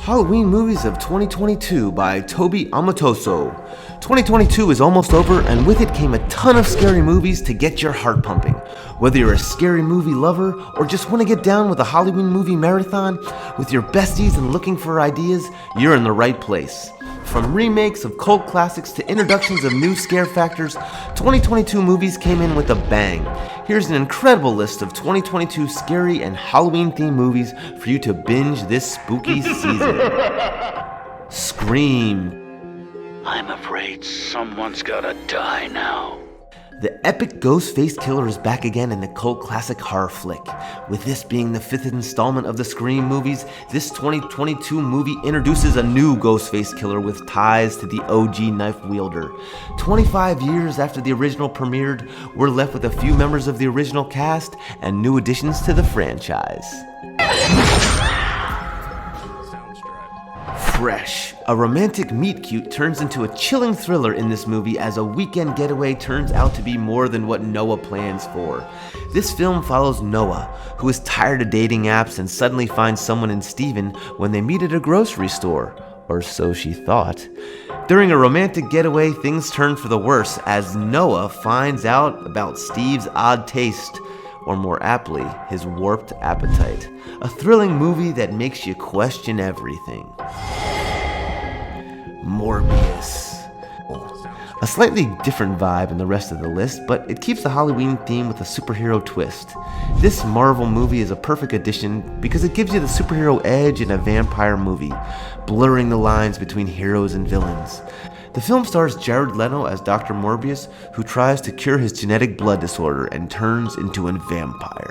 Halloween Movies of 2022 by Toby Amatoso. 2022 is almost over, and with it came a ton of scary movies to get your heart pumping. Whether you're a scary movie lover or just want to get down with a Halloween movie marathon with your besties and looking for ideas, you're in the right place. From remakes of cult classics to introductions of new scare factors, 2022 movies came in with a bang. Here's an incredible list of 2022 scary and Halloween-themed movies for you to binge this spooky season. Scream. I'm afraid someone's gotta die now. The epic Ghostface Killer is back again in the cult classic horror flick. With this being the 5th installment of the Scream movies, this 2022 movie introduces a new Ghostface Killer with ties to the OG knife wielder. 25 years after the original premiered, we're left with a few members of the original cast and new additions to the franchise. Fresh. A romantic meet-cute turns into a chilling thriller in this movie as a weekend getaway turns out to be more than what Noah plans for. This film follows Noah, who is tired of dating apps and suddenly finds someone in Steven when they meet at a grocery store. Or so she thought. During a romantic getaway, things turn for the worse as Noah finds out about Steve's odd taste, or more aptly, his warped appetite. A thrilling movie that makes you question everything. Morbius. A slightly different vibe in the rest of the list, but it keeps the Halloween theme with a superhero twist. This Marvel movie is a perfect addition because it gives you the superhero edge in a vampire movie, blurring the lines between heroes and villains. The film stars Jared Leto as Dr. Morbius, who tries to cure his genetic blood disorder and turns into a vampire.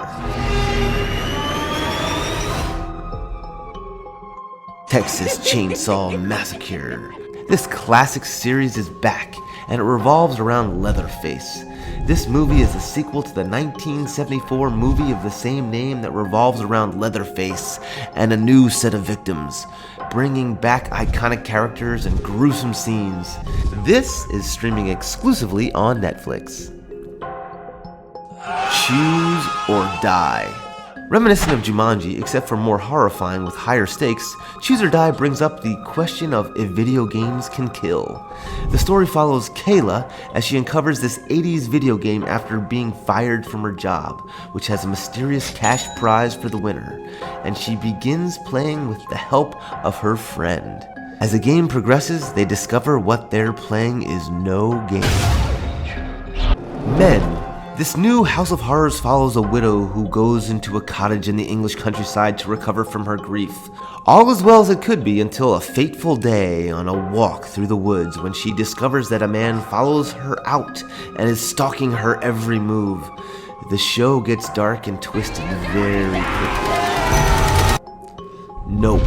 Texas Chainsaw Massacre. This classic series is back, and it revolves around Leatherface. This movie is a sequel to the 1974 movie of the same name that revolves around Leatherface and a new set of victims, bringing back iconic characters and gruesome scenes. This is streaming exclusively on Netflix. Choose or Die. Reminiscent of Jumanji, except for more horrifying with higher stakes, Choose or Die brings up the question of if video games can kill. The story follows Kayla as she uncovers this 80s video game after being fired from her job, which has a mysterious cash prize for the winner, and she begins playing with the help of her friend. As the game progresses, they discover what they're playing is no game. Men. This new House of Horrors follows a widow who goes into a cottage in the English countryside to recover from her grief. All is well as it could be until a fateful day on a walk through the woods when she discovers that a man follows her out and is stalking her every move. The show gets dark and twisted very quickly. Nope.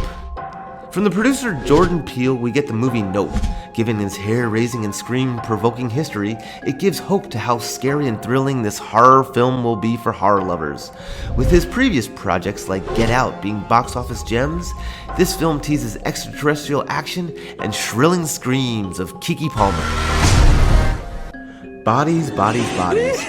From the producer Jordan Peele, we get the movie Nope. Given its hair-raising and scream-provoking history, it gives hope to how scary and thrilling this horror film will be for horror lovers. With his previous projects like Get Out being box office gems, this film teases extraterrestrial action and shrilling screams of Keke Palmer. Bodies, bodies, bodies.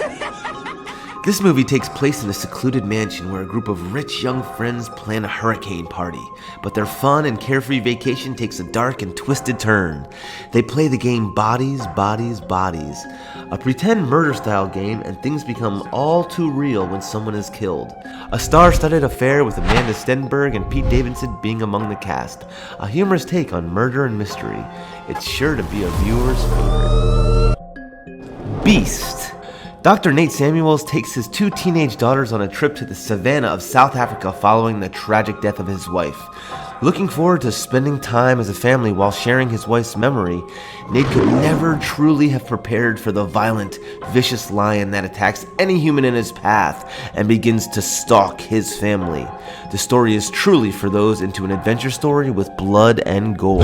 This movie takes place in a secluded mansion where a group of rich young friends plan a hurricane party, but their fun and carefree vacation takes a dark and twisted turn. They play the game Bodies, Bodies, Bodies, a pretend murder-style game, and things become all too real when someone is killed. A star-studded affair with Amanda Stenberg and Pete Davidson being among the cast. A humorous take on murder and mystery. It's sure to be a viewer's favorite. Beast. Dr. Nate Samuels takes his 2 teenage daughters on a trip to the savannah of South Africa following the tragic death of his wife. Looking forward to spending time as a family while sharing his wife's memory, Nate could never truly have prepared for the violent, vicious lion that attacks any human in his path and begins to stalk his family. The story is truly for those into an adventure story with blood and gore.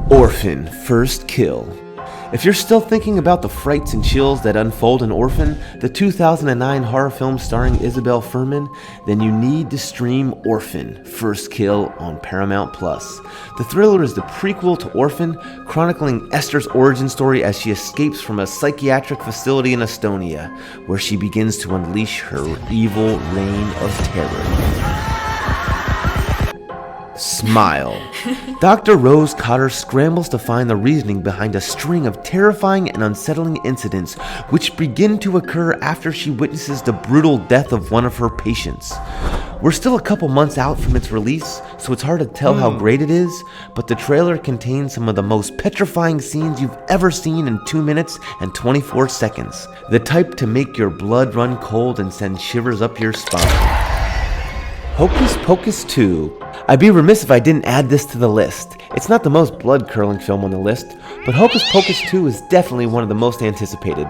Orphan First Kill. If you're still thinking about the frights and chills that unfold in Orphan, the 2009 horror film starring Isabelle Fuhrman, then you need to stream Orphan First Kill on Paramount+. The thriller is the prequel to Orphan, chronicling Esther's origin story as she escapes from a psychiatric facility in Estonia, where she begins to unleash her evil reign of terror. smile. Dr. Rose Cotter scrambles to find the reasoning behind a string of terrifying and unsettling incidents which begin to occur after she witnesses the brutal death of one of her patients. We're still a couple months out from its release, so it's hard to tell how great it is, but the trailer contains some of the most petrifying scenes you've ever seen in 2 minutes and 24 seconds. The type to make your blood run cold and send shivers up your spine. Hocus Pocus 2. I'd be remiss if I didn't add this to the list. It's not the most blood-curdling film on the list, but Hocus Pocus 2 is definitely one of the most anticipated.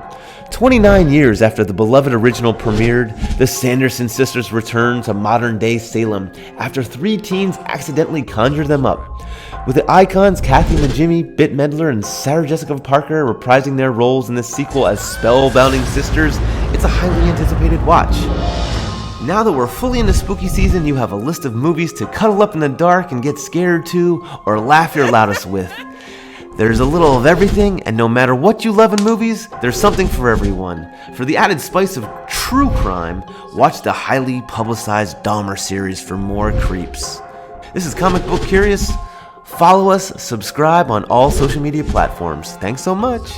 29 years after the beloved original premiered, the Sanderson sisters return to modern-day Salem after 3 teens accidentally conjured them up. With the icons Kathy Najimy, Bette Midler, and Sarah Jessica Parker reprising their roles in this sequel as spellbounding sisters, it's a highly anticipated watch. Now that we're fully into spooky season, you have a list of movies to cuddle up in the dark and get scared to, or laugh your loudest with. There's a little of everything, and no matter what you love in movies, there's something for everyone. For the added spice of true crime, watch the highly publicized Dahmer series for more creeps. This is Comic Book Curious. Follow us, subscribe on all social media platforms. Thanks so much.